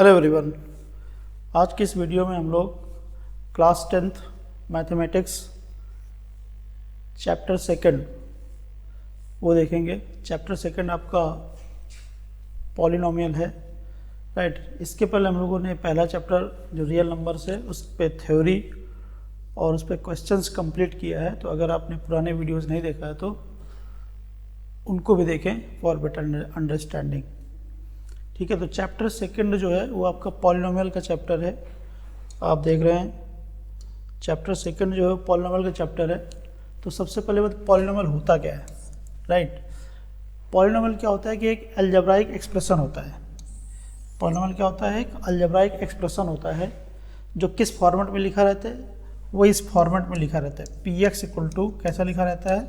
Hello everyone. आज की इस वीडियो में हम लोग class 10th mathematics chapter second वो देखेंगे। चैप्टर सेकंड आपका पॉलिनोमियल है, राइट। इसके पहले हम लोगों ने पहला चैप्टर जो रियल नंबर्स है उस पर थ्योरी और उस पर क्वेश्चंस कंप्लीट किया है। तो अगर आपने पुराने वीडियोस नहीं देखा है तो उनको भी देखें फॉर बेटर अंडरस्टैंडिंग। ठीक है, तो चैप्टर सेकंड जो है वो आपका पॉलिनोमियल का चैप्टर है। आप देख रहे हैं चैप्टर सेकंड जो है पॉलिनोमियल का चैप्टर है। तो सबसे पहले बात, पॉलिनोमियल होता क्या है, राइट। पॉलिनोमियल क्या होता है कि एक अलजेब्राइक एक्सप्रेशन होता है। पॉलिनोमियल क्या होता है? एक अलजेब्राइक एक्सप्रेशन होता है जो किस फॉर्मेट में लिखा रहता है? वो इस फॉर्मेट में लिखा रहता है। पी एक्स इक्वल टू कैसा लिखा रहता है?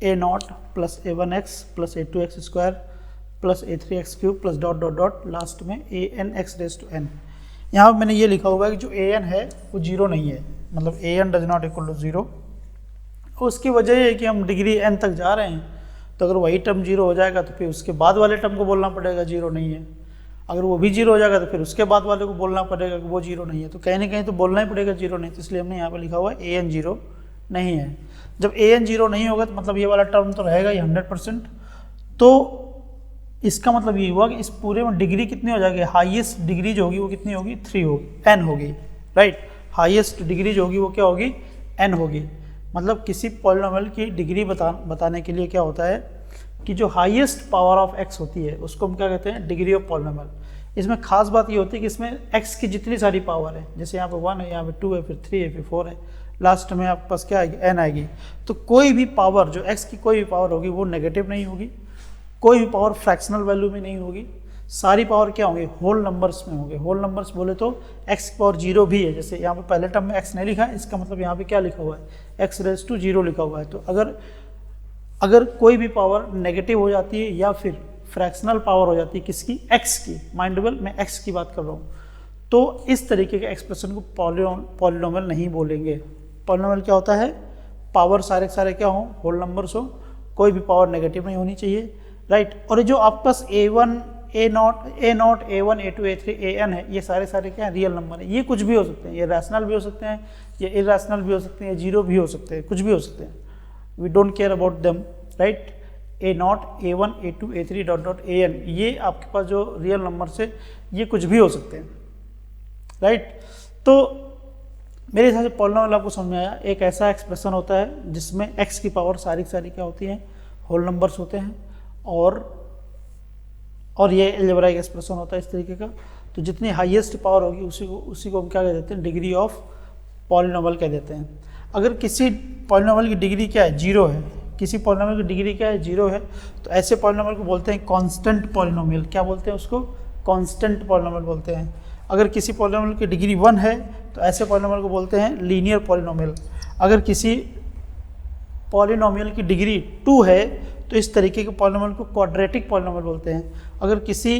A naught plus A one X plus A two X square plus A three X cube plus dot dot dot last में A N X raise to N. यहाँ पर मैंने ये लिखा हुआ है कि जो ए एन है वो जीरो नहीं है, मतलब A N does not equal to zero. उसकी वजह ये है कि हम डिग्री एन तक जा रहे हैं, तो अगर वही टर्म जीरो हो जाएगा तो फिर उसके बाद वाले टर्म को बोलना पड़ेगा जीरो नहीं है। अगर वो भी जीरो हो जाएगा तो फिर उसके बाद वाले को बोलना पड़ेगा कि वो जीरो नहीं है। तो कहीं ना कहीं तो बोलना ही पड़ेगा जीरो नहीं, तो इसलिए हमने यहाँ पर लिखा हुआ है ए एन जीरो नहीं है। जब ए एन जीरो नहीं होगा तो मतलब ये वाला टर्म तो रहेगा ही 100%। तो इसका मतलब ये हुआ कि इस पूरे में डिग्री कितनी हो जाएगी? हाईएस्ट डिग्री जो होगी वो कितनी होगी? 3 होगी, n होगी, राइट। हाईएस्ट डिग्री जो होगी वो क्या होगी? n होगी। मतलब किसी पॉलिनोमियल की डिग्री बताने के लिए क्या होता है कि जो हाईएस्ट पावर ऑफ x होती है उसको हम क्या कहते हैं? Degree of polynomial. इसमें खास बात ये होती है कि इसमें x की जितनी सारी पावर है, जैसे यहाँ पे 1 है, यहाँ पे 2 है, फिर 3 है, फिर 4 है, लास्ट में आपके पास क्या आएगी? n आएगी। तो कोई भी पावर जो x की कोई भी पावर होगी वो नेगेटिव नहीं होगी, कोई भी पावर फ्रैक्शनल वैल्यू में नहीं होगी। सारी पावर क्या होंगे? होल नंबर्स में होंगे। होल नंबर्स बोले तो x की पावर जीरो भी है, जैसे यहाँ पे पहले टर्म में x नहीं लिखा है, इसका मतलब यहाँ पे क्या लिखा हुआ है? x रेज टू जीरो लिखा हुआ है। तो अगर कोई भी पावर नेगेटिव हो जाती है या फिर फ्रैक्शनल पावर हो जाती है किसकी? x की। माइंडेबल, मैं x की बात कर रहा हूँ। तो इस तरीके के एक्सप्रेशन को पॉलिनोमियल नहीं बोलेंगे। पॉलिनोमियल क्या होता है? पावर सारे सारे क्या हो? होल नंबर्स हो, कोई भी पावर नेगेटिव नहीं होनी चाहिए, राइट। और जो आपके पास a1 a0 a1 a2 a3 an है, ये सारे सारे क्या है? रियल नंबर है। ये कुछ भी हो सकते हैं, ये रैशनल भी हो सकते हैं, ये इरेशनल भी हो सकते हैं, जीरो भी हो सकते हैं, कुछ भी हो सकते हैं। We don't care about them, right. a0 a1 a2 a3 dot dot an, ये आपके पास जो रियल नंबर से ये कुछ भी हो सकते हैं, राइट। तो मेरे हिसाब से पॉलिनोमियल आपको समझ में आया। एक ऐसा एक्सप्रेशन होता है जिसमें x की पावर सारी सारी क्या होती है? होल नंबर्स होते हैं, और ये अलजेब्राइक एक्सप्रेशन होता है इस तरीके का। तो जितनी हाईएस्ट पावर होगी उसी को हम क्या कह देते हैं? डिग्री ऑफ पॉलिनोमियल कह देते हैं। अगर किसी पॉलिनोमियल की डिग्री क्या है? जीरो है। किसी पॉलिनोमियल की डिग्री क्या है? जीरो है। तो ऐसे पॉलिनोमियल को बोलते हैं कांस्टेंट पॉलिनोमियल। क्या बोलते हैं उसको? कांस्टेंट पॉलिनोमियल बोलते हैं। अगर किसी पॉलिनोमियल की डिग्री 1 है तो ऐसे पॉलिनोमियल को बोलते हैं लीनियर पॉलिनोमियल। अगर किसी पॉलिनोमियल की डिग्री 2 है तो इस तरीके के पॉलिनोमियल को क्वाड्रेटिक पॉलिनोमियल बोलते हैं। अगर किसी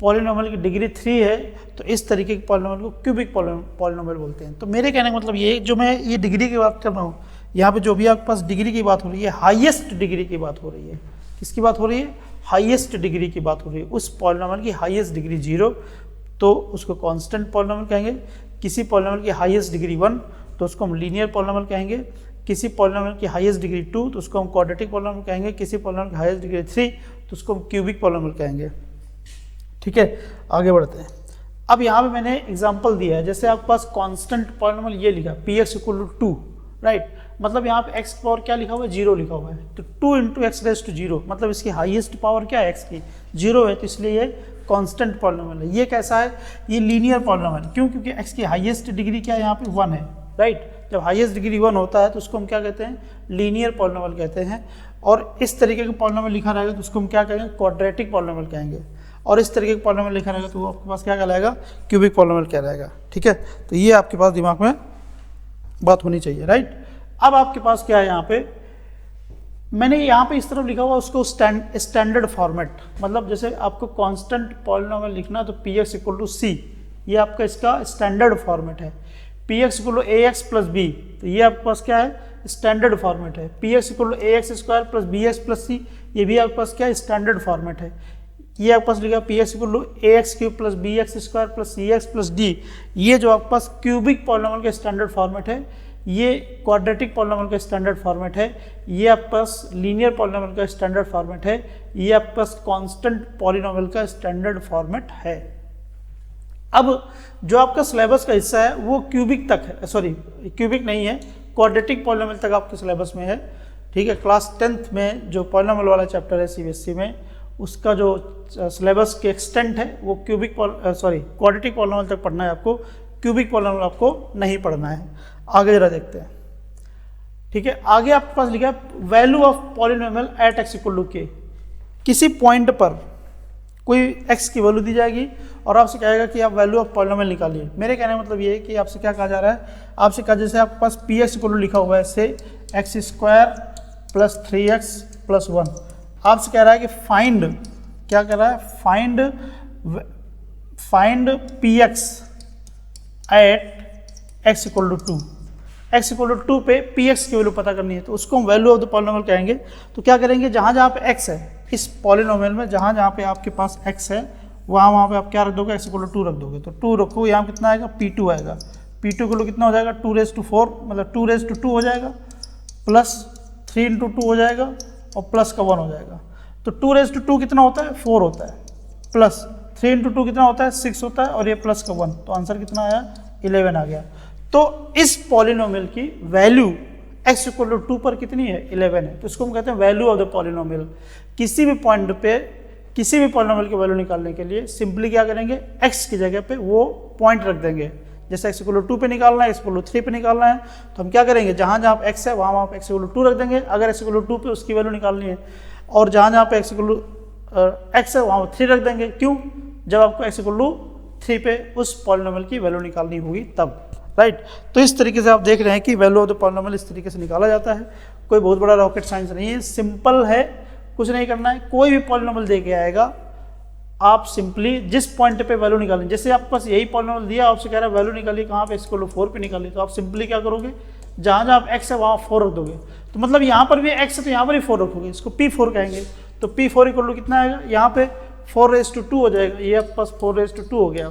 पॉलिनोमियल की डिग्री 3 है तो इस तरीके के पॉलिनोमियल को क्यूबिक पॉलिनोमियल बोलते हैं। तो मेरे कहने का मतलब ये, जो मैं ये डिग्री की बात कर रहा हूँ, यहाँ पे जो भी आपके पास डिग्री की बात हो रही है, हाईएस्ट डिग्री की बात हो रही है। किसकी बात हो रही है? हाईएस्ट डिग्री की बात हो रही है। उस पॉलिनोमियल की हाईएस्ट डिग्री 0 तो उसको कॉन्स्टेंट पॉलिनोमियल कहेंगे। किसी पॉलिनोमियल की हाईएस्ट डिग्री 1 तो उसको हम लीनियर पॉलिनोमियल कहेंगे। किसी पॉलिनोमियल की हाईएस्ट डिग्री 2 तो उसको हम क्वाड्रेटिक पॉलिनोमियल कहेंगे। किसी पॉलिनोमियल की हाईएस्ट डिग्री 3 तो उसको हम क्यूबिक पॉलिनोमियल कहेंगे। ठीक है, आगे बढ़ते हैं। अब यहाँ पे मैंने एग्जांपल दिया है, जैसे आपके पास कांस्टेंट पॉलिनोमियल ये लिखा P X equal to 2, right. मतलब यहाँ पे x पावर क्या लिखा हुआ है? 0 लिखा हुआ है। तो 2 इंटू एक्स रेज टू 0, मतलब इसकी हाईएस्ट पावर क्या है? x की 0 है, तो इसलिए ये कांस्टेंट पॉलिनोमियल है। ये कैसा है? ये लीनियर पॉलिनोमियल। क्यों? क्योंकि x की हाईएस्ट डिग्री क्या है? यहाँ पे 1 है, राइट। जब हाईएस्ट डिग्री 1 होता है तो उसको हम क्या कहते हैं? लीनियर पॉलिनोमियल कहते हैं। और इस तरीके का पॉलिनोमियल लिखा रहेगा तो उसको हम क्या कहेंगे? क्वाड्रेटिक पॉलिनोमियल कहेंगे। और इस तरीके का पॉलिनोमियल लिखा रहेगा तो वो आपके पास क्या कहलाएगा? क्यूबिक पॉलिनोमियल कहलाएगा। ठीक है, तो ये आपके पास दिमाग में बात होनी चाहिए, राइट। अब आपके पास क्या है? यहाँ पे मैंने यहाँ पे इस तरफ लिखा हुआ उसको स्टैंडर्ड फॉर्मेट, मतलब जैसे आपको कांस्टेंट पॉलिनोमियल लिखना तो P X equal to C, ये आपका इसका स्टैंडर्ड फॉर्मेट है। P X equal to A X plus B, तो ये आपके पास क्या है? स्टैंडर्ड फॉर्मेट है। P X equal to A X square plus B X plus C, ये भी आपके पास क्या है? स्टैंडर्ड फॉर्मेट है। ये आपके पास लिखा P X equal to A X cube plus B X square plus C X plus D, ये जो आपके पास क्यूबिक पॉलिनोमियल का स्टैंडर्ड फॉर्मेट है, ये क्वाड्रेटिक पॉलिनोमियल का स्टैंडर्ड फॉर्मेट है, ये आपके पास लीनियर पॉलिनोमियल का स्टैंडर्ड फॉर्मेट है, ये आपके पास कांस्टेंट पॉलिनोमियल का स्टैंडर्ड फॉर्मेट है। अब जो आपका सिलेबस का हिस्सा है वो क्यूबिक तक है, सॉरी क्यूबिक नहीं है, क्वाड्रेटिक पॉलिनोमियल तक आपके सिलेबस में है, ठीक है। क्लास 10th में जो पॉलिनोमियल वाला चैप्टर है सीबीएसई में, उसका जो सिलेबस के एक्सटेंट है वो क्वाड्रेटिक पॉलिनोमियल तक पढ़ना है आपको, क्यूबिक पॉलिनोमियल आपको नहीं पढ़ना है। आगे जरा देखते हैं, ठीक है। आगे आपके पास लिखा है value of polynomial at X equal to K. किसी पॉइंट पर कोई एक्स की वैल्यू दी जाएगी और आपसे कहेगा कि आप वैल्यू ऑफ पॉलिनोमियल निकालिए। मेरे कहने का मतलब ये है कि आपसे क्या कहा जा रहा है, आपसे कहा जैसे आपके पास पी एक्स इक्वल टू लिखा हुआ है, से x square plus 3x plus 1, आपसे कह रहा है कि फाइंड, क्या कह रहा है, find P X at X equal to 2, X equal to 2 पे पी एक्स की वैल्यू पता करनी है, तो उसको हम वैल्यू ऑफ द पॉलिनोमियल कहेंगे। तो क्या करेंगे, जहाँ जहाँ पे एक्स है इस पॉलिनोमियल में, जहाँ जहाँ पे आपके पास एक्स है वहाँ पे आप क्या रख दोगे, एक्स इक्वल टू 2 रख दोगे। तो 2 रखो, यहाँ कितना आएगा, P2 आएगा। P2 को कितना हो जाएगा, 2⁴, मतलब 2⁴ हो जाएगा, प्लस 3 × 2 हो जाएगा और प्लस का 1 हो जाएगा। तो 2⁴ कितना होता है, 4 होता है, प्लस 3 × 2 कितना होता है, 6 होता है, और ये प्लस का 1, तो आंसर कितना आया, 11 आ गया। तो इस पॉलिनोमियल की वैल्यू x इक्वल टू 2 पर कितनी है, 11 है। तो इसको हम कहते हैं वैल्यू ऑफ द पॉलिनोमियल। किसी भी पॉइंट पे किसी भी पॉलिनोमियल की वैल्यू निकालने के लिए सिंपली क्या करेंगे, x की जगह पे वो पॉइंट रख देंगे। जैसे x इक्वल टू 2 पे निकालना है, x इक्वल टू 3 पे निकालना है, तो हम क्या करेंगे, जहाँ जहाँ x है वहाँ पे x इक्वल टू 2 रख देंगे। अगर x इक्वल टू 2 पे उसकी वैल्यू निकालनी है, और जहाँ जहाँ पे x इक्वल टू x है वहाँ 3 रख देंगे। क्यों, जब आपको x इक्वल टू 3 पे उस पॉलिनोमियल की वैल्यू निकालनी होगी तब, राइट। तो इस तरीके से आप देख रहे हैं कि वैल्यू ऑफ द पॉलिनोमियल इस तरीके से निकाला जाता है। कोई बहुत बड़ा रॉकेट साइंस नहीं है, सिंपल है, कुछ नहीं करना है। कोई भी पॉलिनोमियल दे के आएगा, आप सिंपली जिस पॉइंट पे वैल्यू निकालें, जैसे आपके पास यही पॉलिनोमियल दिया, आपसे कह रहा है वैल्यू निकालिए कहाँ पे, इसको 4 पे निकालिए, तो आप सिंपली क्या करोगे, जहाँ जहाँ x है वहाँ 4 रख दोगे। तो मतलब यहाँ पर भी x है तो यहाँ पर ही 4 रखोगे, इसको P4 कहेंगे। तो P4 इक्वल टू कितना आएगा, यहाँ पे 4⁻² हो जाएगा, ये आपके पास 4⁻² हो गया,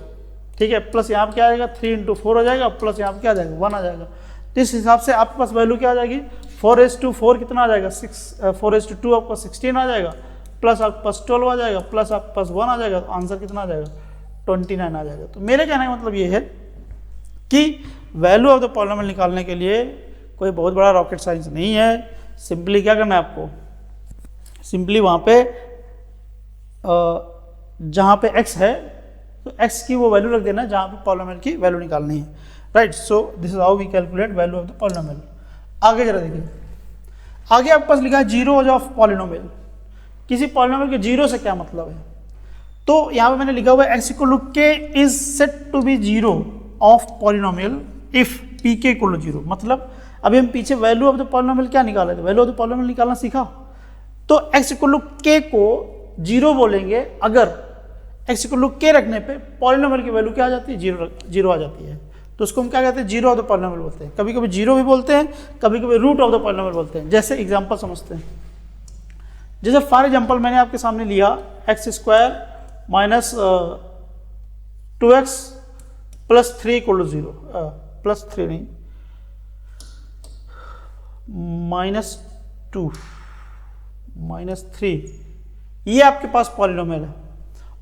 ठीक है। प्लस यहाँ पे क्या आएगा, 3 × 4 हो जाएगा, प्लस यहाँ पे क्या आ जाएगा, 1 आ जाएगा। तो इस हिसाब से आपके पास वैल्यू क्या आ जाएगी, 4⁻4 कितना आ जाएगा, 4⁻2 आपका 16 आ जाएगा, प्लस आपके पास 12 आ जाएगा, प्लस आपके पास 1 आ जाएगा, तो आंसर कितना आ जाएगा, 29 आ जाएगा। तो मेरे कहने का मतलब ये है कि वैल्यू ऑफ द पॉलिनोमियल निकालने के लिए कोई बहुत बड़ा रॉकेट साइंस नहीं है। सिंपली क्या करना है आपको, सिंपली वहाँ पे जहाँ पे x है तो x की वो वैल्यू रख देना है जहाँ पे पॉलिनोमियल की वैल्यू निकालनी है, right. So this is how we calculate value of the polynomial. आगे जरा देखिए, आगे आपके पास लिखा है जीरोज ऑफ पॉलिनोमियल। किसी पॉलिनोमियल के जीरो से क्या मतलब है, तो यहाँ पे मैंने लिखा हुआ है x equal to k is set to be zero of polynomial if P K equal to zero. मतलब अभी हम पीछे वैल्यू ऑफ द पॉलिनोमियल क्या निकाले थे, वैल्यू ऑफ द पॉलिनोमियल निकालना सीखा। तो x इक्वल टू k को जीरो बोलेंगे अगर x इक्वल टू k रखने पे पॉलिनोमियल की वैल्यू क्या आ जाती है, जीरो आ जाती है। तो उसको हम क्या कहते हैं, जीरो ऑफ द पॉलिनोमियल बोलते हैं। कभी कभी जीरो भी बोलते हैं, कभी कभी रूट ऑफ द पॉलिनोमियल बोलते हैं। जैसे एग्जांपल समझते हैं, जैसे फॉर एग्जांपल मैंने आपके सामने लिया x² minus 2x plus 3 equal to 0, plus 3 नहीं, -2 ये आपके पास पॉलिनोमियल है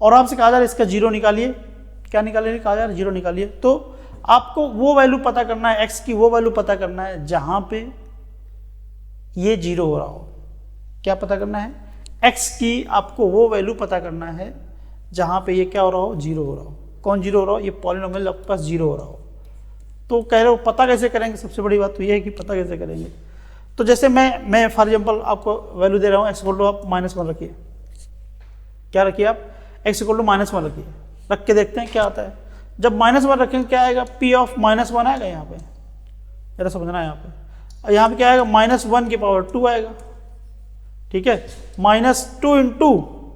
और आपसे कहा जा रहा है इसका जीरो निकालिए। क्या निकालिए, कहा जा रहा है जीरो निकालिए। तो आपको वो वैल्यू पता करना है, x की वो वैल्यू पता करना है जहां पे ये जीरो हो रहा हो। क्या पता करना है, x की आपको वो वैल्यू पता करना है जहां पे ये क्या हो रहा हो, जीरो हो रहा हो। कौन जीरो हो रहा हो, ये पॉलिनोमियल आपके पास जीरो हो रहा हो। तो कह रहे हो पता कैसे करेंगे, सबसे बड़ी बात तो ये है कि पता कैसे करेंगे। तो जैसे मैं फॉर एग्जांपल आपको वैल्यू दे रहा हूँ, x इक्वल टू आप -1 रखिए। क्या रखिए आप, x इक्वल टू -1 रखिए, रख के देखते हैं क्या आता है। जब -1 रखेंगे क्या आएगा, p ऑफ -1 आएगा। यहाँ पे जरा समझना है, यहाँ पे और यहाँ पे क्या आएगा, -1 की पावर 2 आएगा, ठीक है। -2 इंटू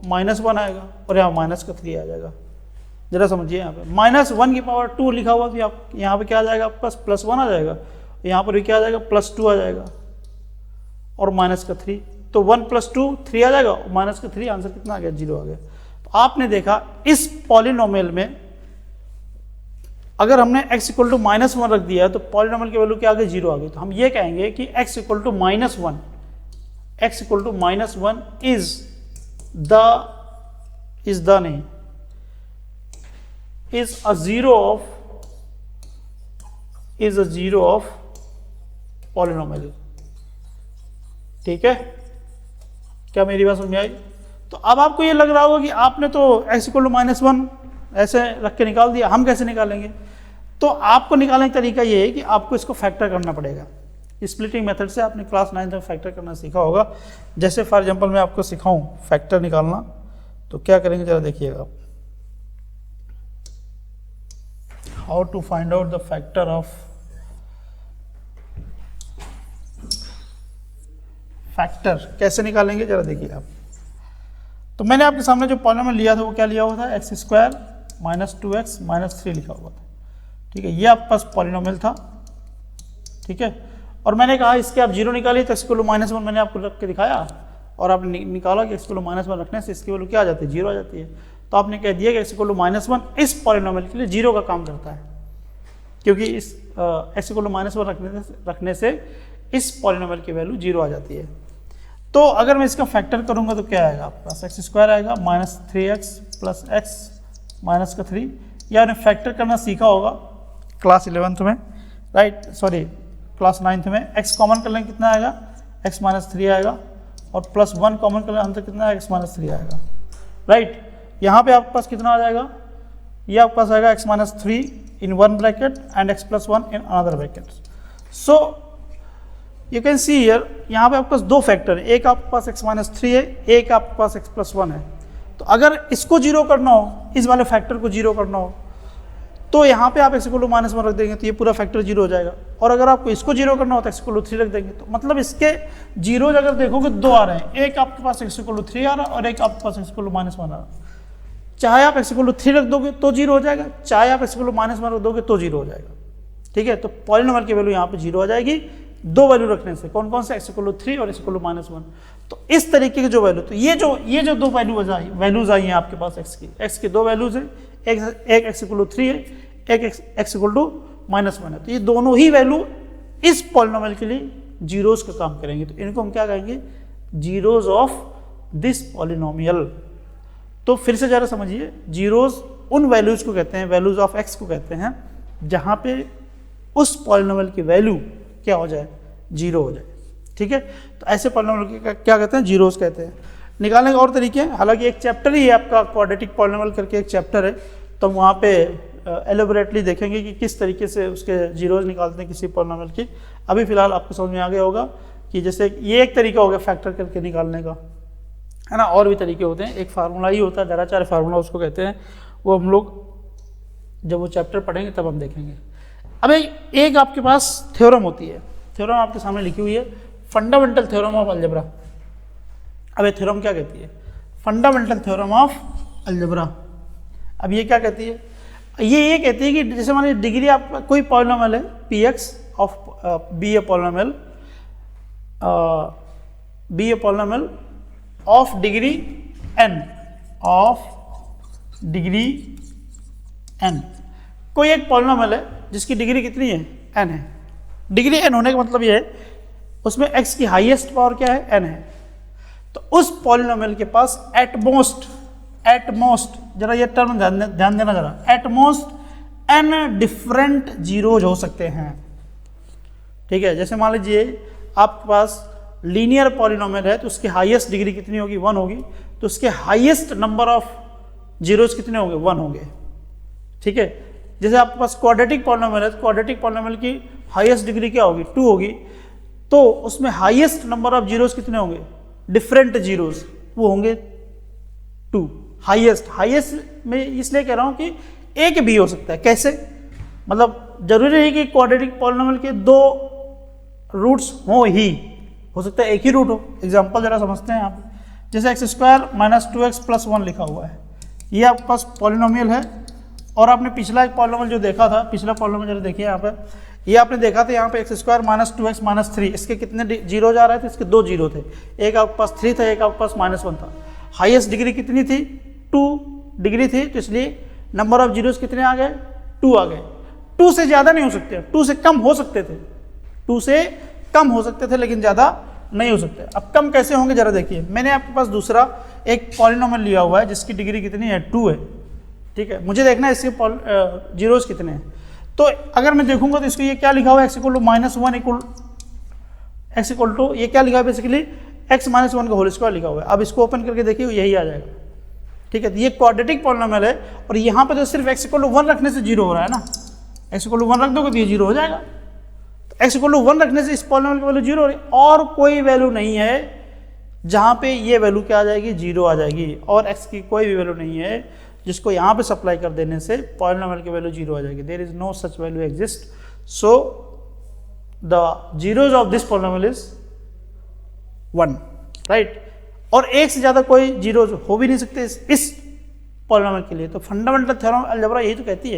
-1 आएगा और यहाँ -3 आ जाएगा। जरा समझिए, यहाँ पे -1 की पावर 2 लिखा हुआ, फिर आप यहाँ पे क्या आ जाएगा, आपके पास +1 आ जाएगा, यहाँ पर भी क्या आ जाएगा, +2 आ जाएगा और -3। तो 1 + 2 3 आ जाएगा, -3, आंसर कितना आ गया, 0 आ गया। तो आपने देखा इस पॉलिनोमियल में अगर हमने x इक्वल टू -1 रख दिया है तो पॉलिनोमियल की वैल्यू क्या आ गई, 0 आ गई। तो हम ये कहेंगे कि x equal to -1 x equal to -1 is a zero of polynomial. ठीक है, क्या मेरी बात समझ में आई? तो अब आपको ये लग रहा होगा कि आपने तो x इक्वल टू -1 ऐसे रख के निकाल दिया, हम कैसे निकालेंगे? तो आपको निकालने का तरीका ये है कि आपको इसको फैक्टर करना पड़ेगा। स्प्लिटिंग मेथड से आपने क्लास 9 में फैक्टर करना सीखा होगा। जैसे फॉर एग्जांपल मैं आपको सिखाऊं फैक्टर निकालना, तो क्या करेंगे जरा देखिएगा। How to find out the factor of factor, कैसे निकालेंगे जरा देखिए आप। तो मैंने आपके सामने जो पॉलिनोमियल लिया था वो क्या लिया हुआ था, x² - 2x - 3 लिखा हुआ था। ठीक है, ये आपके पास पॉलिनोमियल था। ठीक है, और मैंने कहा इसके आप 0 निकालिए तो x इक्वल टू -1 मैंने आपको रख के दिखाया, और आपने निकाला कि x इक्वल टू -1 रखने से इसकी वैल्यू क्या आ जाती है, 0 आ जाती है। तो आपने कह दिया कि x इक्वल टू -1 इस पॉलिनोमियल के लिए 0 का काम करता है, क्योंकि इस x इक्वल टू -1 रखने से इस पॉलिनोमियल की वैल्यू 0 आ जाती है। तो अगर मैं इसका फैक्टर करूंगा तो क्या आएगा आपके पास, x² आएगा -3x + x - 3। या आपने फैक्टर करना सीखा होगा क्लास 11th में, राइट, सॉरी क्लास 9th में। x कॉमन कर लेंगे कितना आएगा, x - 3 आएगा, और +1 कॉमन कर लेंगे अंदर कितना आएगा, x - 3 आएगा, राइट। यहाँ पे आपके पास कितना आ जाएगा, ये आपके पास आएगा x - 3 in one bracket and x + 1 in another bracket। So you can see here, यहाँ पे आपके पास दो फैक्टर है, एक आपके पास x - 3 है, एक आपके पास x + 1 है। तो अगर इसको 0 करना हो, इस वाले फैक्टर को 0 करना हो, तो यहाँ पे आप x इक्वल टू -1 रख देंगे तो ये पूरा फैक्टर 0 हो जाएगा। और अगर आपको इसको 0 करना हो तो x इक्वल टू 3 रख देंगे। तो मतलब इसके 0 अगर देखोगे 2 आ रहे हैं, एक आपके पास x इक्वल टू 3 आ रहा है और एक आपके पास x इक्वल टू -1 आ रहा है। चाहे आप x इक्वल टू 3 रख दोगे तो 0 हो जाएगा, चाहे आप x इक्वल टू -1 रख दोगे तो 0 हो जाएगा। ठीक है, तो पॉलिनोमियल की वैल्यू यहाँ पे 0 आ जाएगी दो वैल्यू रखने से। कौन कौन से, x इक्वल टू 3 और x इक्वल टू -1। तो इस तरीके की जो वैल्यू, तो ये जो दो वैल्यूज आई हैं आपके पास x की दो वैल्यूज हैं, एक x इक्वल टू 3 है, एक x इक्वल टू -1 है। तो ये दोनों ही वैल्यू इस पॉलिनोमियल के लिए जीरोस का काम करेंगे। तो इनको हम क्या कहेंगे, जीरोस ऑफ दिस पॉलिनोमियल। तो फिर से जरा समझिए, जीरोस उन वैल्यूज को कहते हैं, वैल्यूज ऑफ x को कहते हैं जहां पे उस पॉलिनोमियल की वैल्यू क्या हो जाए, 0 हो जाए। ठीक है, तो ऐसे पॉलिनोमियल के क्या कहते हैं, जीरोस कहते हैं। निकालने के और तरीके हैं, हालांकि एक चैप्टर ही है आपका क्वाड्रेटिक पॉलिनोमियल करके एक चैप्टर है, तो वहाँ पे एलोबरेटली देखेंगे कि किस तरीके से उसके जीरोज निकालते हैं किसी पॉलिनोमियल की। अभी फिलहाल आपको समझ में आ गया होगा कि जैसे ये एक तरीका हो गया फैक्टर करके निकालने का, है ना। और भी तरीके होते हैं, एक फार्मूला ही होता है, दराचार फार्मूला उसको कहते हैं, वो हम लोग जब वो चैप्टर पढ़ेंगे तब हम देखेंगे। अब एक आपके पास थ्योरम होती है, थ्योरम आपके सामने लिखी हुई है, फंडामेंटल थ्योरम ऑफ अलजेब्रा। अब ये थ्योरम क्या कहती है, फंडामेंटल थ्योरम ऑफ अलजेब्रा। अब ये क्या कहती है, ये कहती है कि जैसे मान लीजिए डिग्री आप कोई पॉलिनोमियल है px of be a polynomial of degree n, कोई एक पॉलिनोमियल है जिसकी डिग्री कितनी है, n है। डिग्री n होने का मतलब ये है उसमें x की हाईएस्ट पावर क्या है, n है। तो उस पॉलिनोमियल के पास एटमोस्ट, जरा ये टर्म ध्यान देना जरा, एटमोस्ट n डिफरेंट जीरोज हो सकते हैं। ठीक है, जैसे मान लीजिए आपके पास लीनियर पॉलिनोमियल है तो उसकी हाईएस्ट डिग्री कितनी होगी, 1 होगी, तो उसके हाईएस्ट नंबर ऑफ जीरोज कितने होंगे, 1 होंगे। ठीक है, जैसे आपके पास क्वाड्रेटिक पॉलिनोमियल है तो क्वाड्रेटिक पॉलिनोमियल की हाईएस्ट डिग्री क्या होगी, 2 होगी, तो उसमें हाईएस्ट नंबर ऑफ जीरोज कितने होंगे, डिफरेंट जीरोज, वो होंगे 2। हाईएस्ट में इसलिए कह रहा हूं कि एक भी हो सकता है। कैसे, मतलब जरूरी नहीं कि क्वाड्रेटिक पॉलिनोमियल के 2 रूट्स हो ही, हो सकता है एक ही रूट हो। एग्जांपल जरा समझते हैं यहाँ पे, जैसे x² - 2x + 1 लिखा हुआ है, ये आपके पास पॉलिनोमियल है। और आपने पिछला एक पॉलिनोमियल जो देखा था, पिछला पॉलिनोमियल जरा देखिए यहाँ पे, ये आपने देखा था यहाँ पे x² - 2x - 3, इसके कितने जीरो जा रहे थे, इसके 2 जीरो थे, एक आपके पास 3 था, एक आपके पास -1 था। हाईएस्ट डिग्री कितनी थी, 2 डिग्री थी, तो इसलिए नंबर ऑफ जीरोस कितने आ गए, 2 आ गए। 2 से ज़्यादा नहीं हो सकते, 2 से कम हो सकते थे, 2 से कम हो सकते थे लेकिन ज़्यादा नहीं हो सकते। अब कम कैसे होंगे जरा देखिए, मैंने आपके पास दूसरा एक पॉलिनोमियल लिया हुआ है जिसकी डिग्री कितनी है, 2 है, ठीक है। मुझे देखना है इसके जीरोस कितने हैं। तो अगर मैं देखूंगा तो इसको ये क्या लिखा हुआ है, x equal to -1 x equal to ये क्या लिखा है बेसिकली x - 1 का होल स्क्वायर लिखा हुआ है। अब इसको ओपन करके देखिए यही आ जाएगा, ठीक है। तो ये क्वाड्रेटिक पॉलिनोमियल है और यहाँ पे तो सिर्फ x इक्वल टू 1 रखने से जीरो हो रहा है ना, x इक्वल टू 1 रख दोगे तो ये जीरो हो जाएगा। तो x इक्वल टू 1 रखने से इस पॉलिनोमियल की वैल्यू जीरो हो रही है, और कोई वैल्यू नहीं है जहाँ पे ये वैल्यू क्या आ जाएगी, जीरो आ जाएगी, और x की कोई भी वैल्यू नहीं है जिसको यहाँ पे सप्लाई कर देने से पॉलिनोमियल की वैल्यू जीरो आ जाएगी। There is no such value exist, so the zeros of this polynomial is 1, right. और एक से ज़्यादा कोई जीरोज हो भी नहीं सकते इस पॉलिनोमियल के लिए। तो फंडामेंटल थ्योरम अलजेब्रा यही तो कहती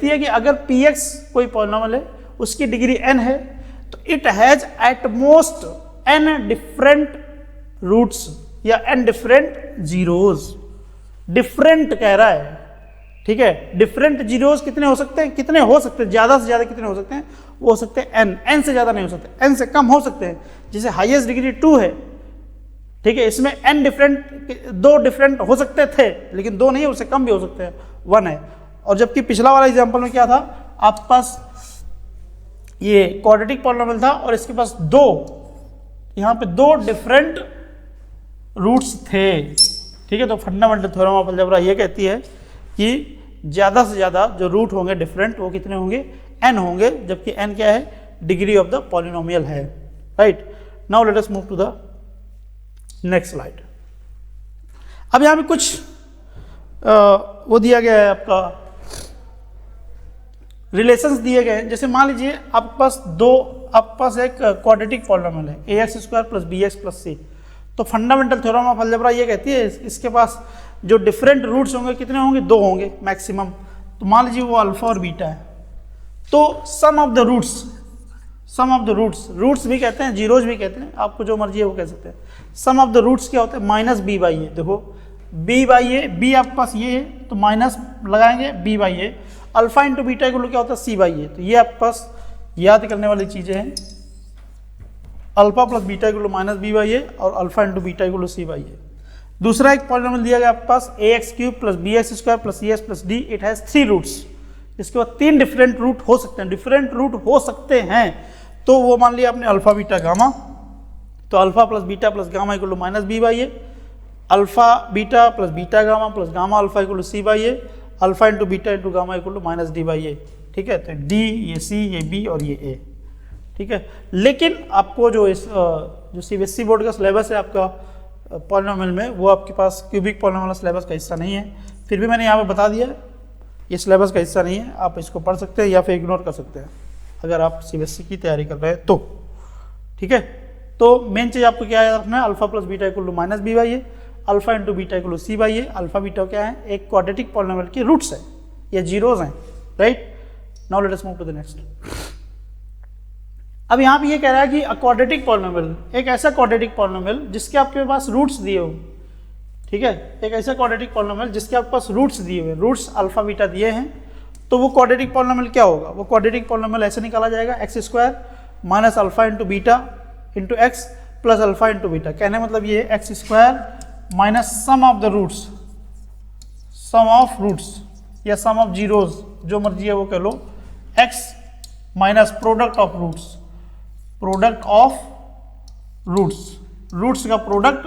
है कि अगर px कोई पॉलिनोमियल है, उसकी डिग्री n है, तो it has at most n different roots या n डिफरेंट जीरोज। डिफरेंट कह रहा है, ठीक है। डिफरेंट जीरोज कितने हो सकते हैं, ज़्यादा से ज़्यादा कितने हो सकते हैं, वो हो सकते हैं n से ज़्यादा नहीं हो सकते, n से कम हो सकते हैं। जैसे हाईएस्ट डिग्री 2 है, ठीक है, इसमें n डिफरेंट 2 डिफरेंट हो सकते थे, लेकिन 2 नहीं, उससे कम भी हो सकते हैं, 1 है। और जबकि पिछला वाला एग्जांपल में क्या था, आपके पास ये क्वाड्रेटिक पॉलिनोमियल था और इसके पास यहाँ पे 2 डिफरेंट रूट्स थे, ठीक है। तो फंडामेंटल थ्योरम ऑफ अलजेब्रा ये कहती है कि ज़्यादा से ज़्यादा जो रूट होंगे डिफरेंट वो कितने होंगे, n होंगे, जबकि n क्या है, डिग्री ऑफ द पॉलिनोमियल है, right. Now let us move to the next slide. अब यहाँ पे कुछ वो दिया गया है, आपका रिलेशंस दिए गए हैं। जैसे मान लीजिए आपके पास एक क्वाड्रेटिक पॉलिनोमियल है ax² + bx + c। तो फंडामेंटल थ्योरम ऑफ अलजेब्रा ये कहती है इसके पास जो डिफरेंट रूट्स होंगे कितने होंगे, 2 होंगे मैक्सिमम। तो मान लीजिए वो अल्फा और बीटा है, तो सम ऑफ द रूट्स भी कहते हैं, जीरोज भी कहते हैं, आपको जो मर्जी है वो कह सकते हैं। सम ऑफ द रूट्स क्या होते हैं, -b/a। देखो b/a, b आपके पास ये है तो माइनस लगाएंगे b/a। अल्फा इंटू बीटा को क्या होता है, c/a। तो ये आपके पास याद करने वाली चीज़ें हैं, अल्फा प्लस बीटा को -b/a और अल्फा इंटू बीटा को c/a। दूसरा एक पॉलिनोमियल दिया गया आपके पास ax³ + bx² + cs + d। It has 3 roots. इसके बाद 3 डिफरेंट रूट हो सकते हैं, तो वो मान लिया आपने अल्फा बीटा गामा। तो alpha plus beta plus gamma = -b/a, alpha beta plus beta gamma plus gamma alpha = c/a, alpha into beta into gamma = -d/a, ठीक है। तो d, ये c, ये b और ये a, ठीक है। लेकिन आपको जो CBSE बोर्ड का सिलेबस है आपका पॉलिनोमियल में, वो आपके पास क्यूबिक पॉलिनोमियल सिलेबस का हिस्सा नहीं है। फिर भी मैंने यहाँ पे बता दिया ये सिलेबस का हिस्सा नहीं है, आप इसको पढ़ सकते हैं या फिर इग्नोर कर सकते हैं अगर आप CBSE की तैयारी कर रहे हैं तो, ठीक है। तो मेन चीज़ आपको क्या याद रखना है, alpha plus beta = -b/a, alpha into beta = c/a। Alpha beta क्या है, एक क्वाड्रेटिक पॉलिनोमियल की रूट्स है या जीरोज हैं, right. Now let us move to the next. अब यहाँ पे ये कह रहा है कि क्वाड्रेटिक पॉलिनोमियल, एक ऐसा क्वाड्रेटिक पॉलिनोमियल जिसके आपके पास रूट्स दिए हो, ठीक है। एक ऐसा क्वाड्रेटिक पॉलिनोमियल जिसके आपके पास रूट्स दिए हुए, रूट्स अल्फा बीटा दिए हैं, तो वो क्वाड्रेटिक पॉलिनोमियल क्या होगा, वो क्वाड्रेटिक पॉलिनोमियल ऐसे निकाला जाएगा x² - alpha into beta into x plus alpha into beta. कहने मतलब ये है x² - sum of the roots, sum of roots या सम ऑफ जीरोज, जो मर्जी है वो कह लो, x minus product of roots, roots का प्रोडक्ट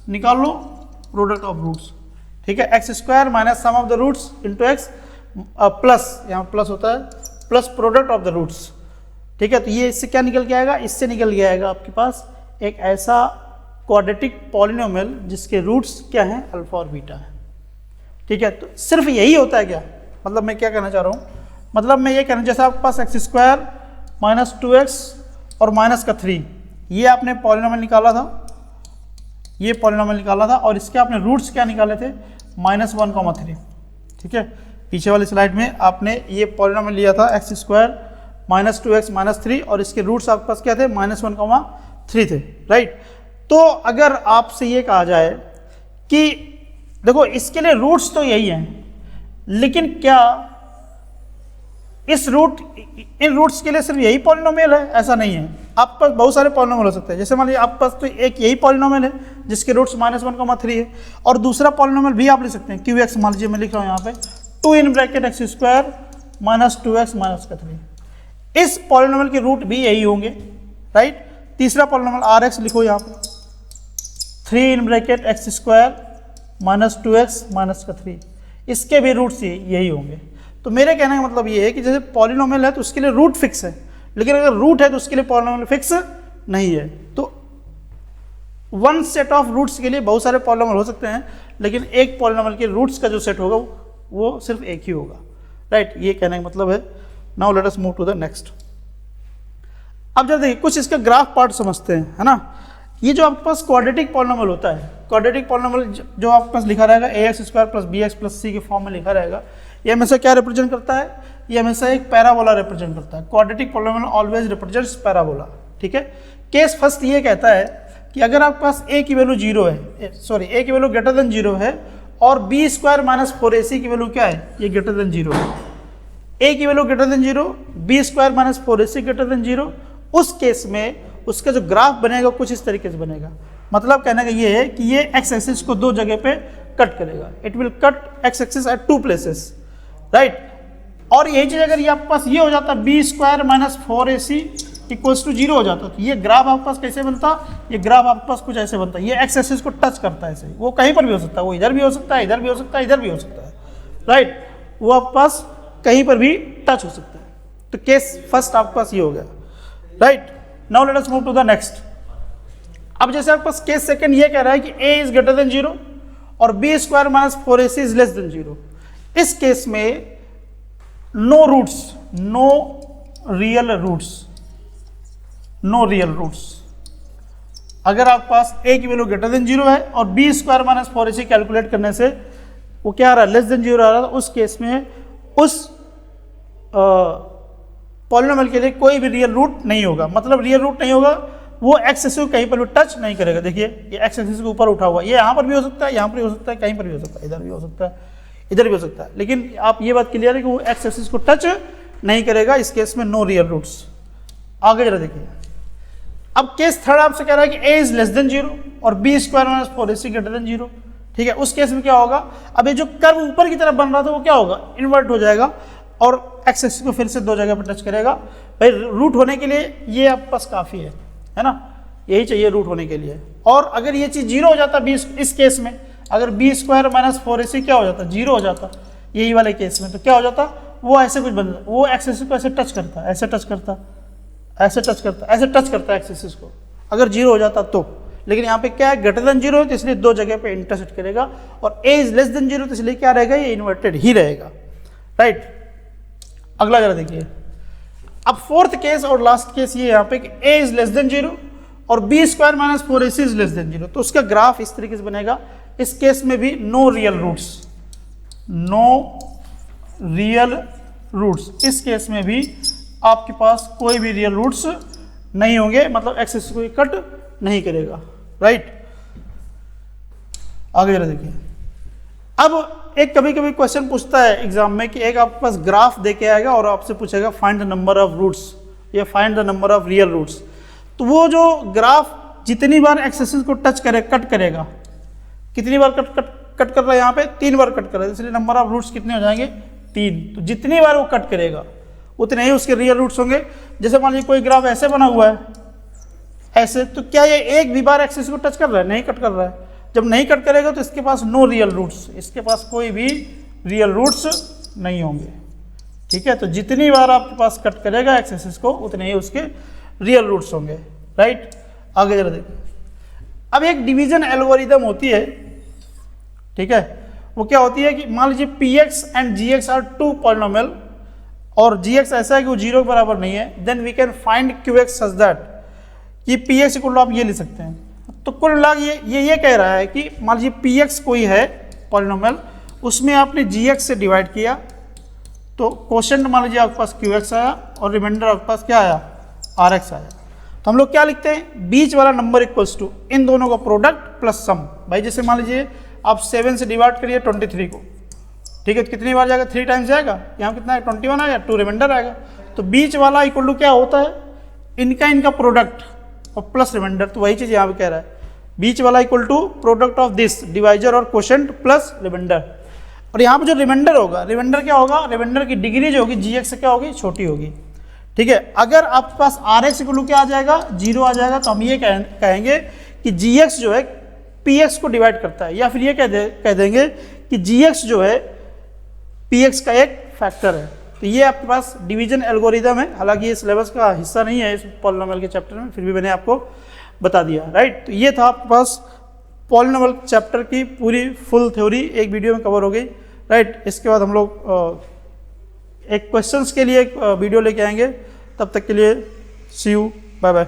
निकाल लो, प्रोडक्ट ऑफ रूट्स, ठीक है। x² - sum of the roots into x plus, यहाँ प्लस होता है, plus product of the roots, ठीक है। तो ये इससे क्या निकल के आएगा, इससे निकल के आएगा आपके पास एक ऐसा क्वाड्रेटिक पॉलिनोमियल जिसके रूट्स क्या हैं, अल्फा और बीटा है, ठीक है। तो सिर्फ यही होता है क्या, मतलब मैं क्या कहना चाह रहा हूँ, मतलब मैं ये कहना, जैसे आपके पास x² - 2x और -3, ये आपने पॉलिनोमियल निकाला था, ये पॉलिनोमियल निकाला था और इसके आपने रूट्स क्या निकाले थे, -1, 3, ठीक है। पीछे वाली स्लाइड में आपने ये पॉलिनोमियल लिया था x² - 2x - 3 और इसके रूट्स आपके पास क्या थे, -1, 3 थे, राइट। तो अगर आपसे ये कहा जाए कि देखो इसके लिए रूट्स तो यही हैं, लेकिन क्या इन रूट्स के लिए सिर्फ यही पॉलिनोमियल है? ऐसा नहीं है, आपके पास बहुत सारे पॉलिनोमियल हो सकते हैं। जैसे मान लीजिए आपके पास तो एक यही पॉलिनोमियल है जिसके रूट्स -1, 3 है, और दूसरा पॉलिनोमियल भी आप लिख सकते हैं QX, मान लीजिए मैं लिख रहा हूँ यहाँ पे 2 इन ब्रैकेट x² - 2x - 3। इस पॉलिनोमियल के रूट भी यही होंगे, राइट। तीसरा पॉलिनोमियल RX लिखो यहाँ पे 3 इन ब्रैकेट x² - 2x - 3, इसके भी रूट्स यही होंगे। तो मेरे कहने का मतलब ये है कि जैसे पॉलिनोमियल है तो उसके लिए रूट फिक्स है, लेकिन अगर रूट है तो उसके लिए पॉलिनोमियल फिक्स नहीं है। तो वन सेट ऑफ रूट्स के लिए बहुत सारे पॉलिनोमियल हो सकते हैं, लेकिन एक पॉलिनोमियल के रूट्स का जो सेट होगा वो सिर्फ एक ही होगा, राइट। ये कहने का मतलब है। Now let us move to the next. अब जब देखिए कुछ इसका ग्राफ पार्ट समझते हैं, है ना। ये जो आपके पास क्वाड्रेटिक पॉलिनोमियल होता है, क्वाड्रेटिक पॉलिनोमियल जो आपके पास लिखा रहेगा ax² + bx + c के फॉर्म में लिखा रहेगा, ये हमेशा क्या रिप्रेजेंट करता है? ये हमेशा एक पैराबोला रिप्रेजेंट करता है। Quadratic polynomial always represents parabola, ठीक है। केस फर्स्ट ये कहता है कि अगर आपके पास a की वैल्यू 0 है, सॉरी a की वैल्यू >0 है और b² - 4ac की वैल्यू क्या है? ये >0 है। a की वैल्यू >0, b² - 4ac >0, उस केस में उसका जो ग्राफ बनेगा कुछ इस तरीके से बनेगा। मतलब कहने का ये है कि ये एक्स एक्सिस को दो जगह पे कट करेगा। It will cut x axis at 2 places, right. और यही चीज़ अगर ये आपके पास ये हो जाता b² - 4ac = 0 हो जाता, तो ये ग्राफ आपके पास कैसे बनता? ये ग्राफ आपके पास कुछ ऐसे बनता है। ये एक्स एक्सिस को टच करता है ऐसे, वो कहीं पर भी हो सकता है, वो इधर भी हो सकता है, इधर भी हो सकता है, इधर भी हो सकता है, राइट। वो आपके पास कहीं पर भी टच हो सकता है। तो केस फर्स्ट आपके पास ये हो गया, right. Now let us move to the next. अब जैसे आपके पास केस सेकंड ये कह रहा है कि a इज > 0 और b² - 4ac इज <0। इस केस में no roots, no real roots. अगर आपके पास a की वैल्यू > 0 है और b² - 4ac कैलकुलेट करने से वो क्या आ रहा है? <0 आ रहा है। उस केस में उस पॉलिनोमियल के लिए कोई भी रियल रूट नहीं होगा। मतलब रियल रूट नहीं होगा, वो एक्स एक्सिस को कहीं पर भी टच नहीं करेगा। देखिए ये एक्स एक्सिस के ऊपर उठा हुआ, ये यहाँ पर भी हो सकता है, यहाँ पर भी हो सकता है, कहीं पर भी हो सकता है, इधर भी हो सकता है, इधर भी हो सकता है। लेकिन आप ये बात क्लियर है कि वो एक्स एक्सिस को टच नहीं करेगा। इस केस में नो रियल रूट्स। आगे जरा देखिए। अब केस थर्ड आपसे कह रहा है कि a इज <0 और b² - 4ac > 0, ठीक है। उस केस में क्या होगा? अब ये जो कर्व ऊपर की तरफ बन रहा था वो क्या होगा? इन्वर्ट हो जाएगा और एक्स एक्सिस को फिर से दो जगह पर टच करेगा। भाई रूट होने के लिए ये आपके पास काफ़ी है ना, यही चाहिए रूट होने के लिए। और अगर ये चीज़ 0 हो जाता इस केस में, अगर b² - 4ac क्या हो जाता? 0 हो जाता यही वाले केस में, तो क्या हो जाता? वो ऐसे कुछ बन जाता, वो एक्स एक्सिस को ऐसे टच करता, ऐसे टच करता, ऐसे टच करता, ऐसे टच करता एक्स एक्सिस को, अगर 0 हो जाता तो। लेकिन यहाँ पे क्या है? >0 है तो इसलिए दो जगह पे इंटरसेक्ट करेगा, और a इज <0 तो इसलिए क्या रहेगा? ये इन्वर्टेड ही रहेगा, राइट। अगला जरा देखिए। अब फोर्थ केस और लास्ट केस ये यहाँ पे कि a इज <0 और b² - 4ac इज <0, तो उसका ग्राफ इस तरीके से बनेगा। इस केस में भी नो रियल रूट्स, इस केस में भी आपके पास कोई भी रियल रूट्स नहीं होंगे, मतलब एक्स एक्सिस को कट नहीं करेगा, राइट। आगे जरा देखिए। अब एक कभी कभी क्वेश्चन पूछता है एग्जाम में कि एक आपके पास ग्राफ दे के आएगा और आपसे पूछेगा find the number of roots या find the number of real roots. तो वो जो ग्राफ जितनी बार एक्स एक्सिस को टच कट करेगा, कितनी बार कट कर रहा है? यहाँ पे 3 बार कट कर रहा है, इसलिए नंबर ऑफ रूट्स कितने हो जाएंगे? 3। तो जितनी बार वो कट करेगा उतने ही उसके रियल रूट्स होंगे। जैसे मान लीजिए कोई ग्राफ ऐसे बना हुआ है ऐसे, तो क्या ये एक भी बार एक्स एक्सिस को टच कर रहा है? नहीं कट कर रहा है। जब नहीं कट करेगा तो इसके पास नो रियल रूट्स, इसके पास कोई भी रियल रूट्स नहीं होंगे, ठीक है। तो जितनी बार आपके पास कट करेगा एक्स एक्सिस को उतने ही उसके रियल रूट्स होंगे, राइट। आगे जरा देखिए। अब एक डिवीजन एल्गोरिदम होती है, ठीक है। वो क्या होती है कि मान लीजिए px and gx are 2 polynomial और gx ऐसा है कि वो 0 के बराबर नहीं है, then we can find qx such that कि px इक्वल टू आप ये ले सकते हैं। तो कुल मिला ये कह रहा है कि मान लीजिए px कोई है पॉलिनोमियल, उसमें आपने gx से डिवाइड किया तो क्वोशंट मान लीजिए आपके पास qx आया और रिमाइंडर आपके पास क्या आया? rx आया। तो हम लोग क्या लिखते हैं? बीच वाला नंबर इक्वल्स टू इन दोनों का प्रोडक्ट प्लस सम। भाई जैसे मान लीजिए आप 7 से डिवाइड करिए 23 को, ठीक है, तो कितनी बार जाएगा, 3 टाइम्स जाएगा, यहाँ कितना है 21 आएगा, 2 रिमाइंडर आएगा। तो बीच वाला इक्वल टू क्या होता है, इनका प्रोडक्ट और प्लस रिमाइंडर, तो वही चीज़ यहाँ पे कह रहा है, बीच वाला equal to product of this divisor और क्वोशेंट प्लस रिमाइंडर। और यहाँ पे जो रिमाइंडर होगा, रिमाइंडर क्या होगा, रिमाइंडर की डिग्री जो होगी जी एक्स से क्या होगी, छोटी होगी, ठीक है। अगर आपके पास आर एक्स इक्वल टू क्या आ जाएगा, 0 आ जाएगा, तो हम ये कहेंगे कि जी एक्स जो है पी एक्स को डिवाइड करता है, या फिर ये कह देंगे कि जी एक्स जो है पी एक्स का एक फैक्टर है। तो ये आपके पास डिवीजन एल्गोरिदम है, हालांकि ये सिलेबस का हिस्सा नहीं है इस पॉलिनोमियल के चैप्टर में, फिर भी मैंने आपको बता दिया, राइट। तो ये था आपके पास पॉलिनोमियल चैप्टर की पूरी फुल थ्योरी एक वीडियो में कवर हो गई, राइट। इसके बाद हम लोग एक क्वेश्चंस के लिए एक वीडियो लेके आएंगे, तब तक के लिए सी यू, बाय बाय।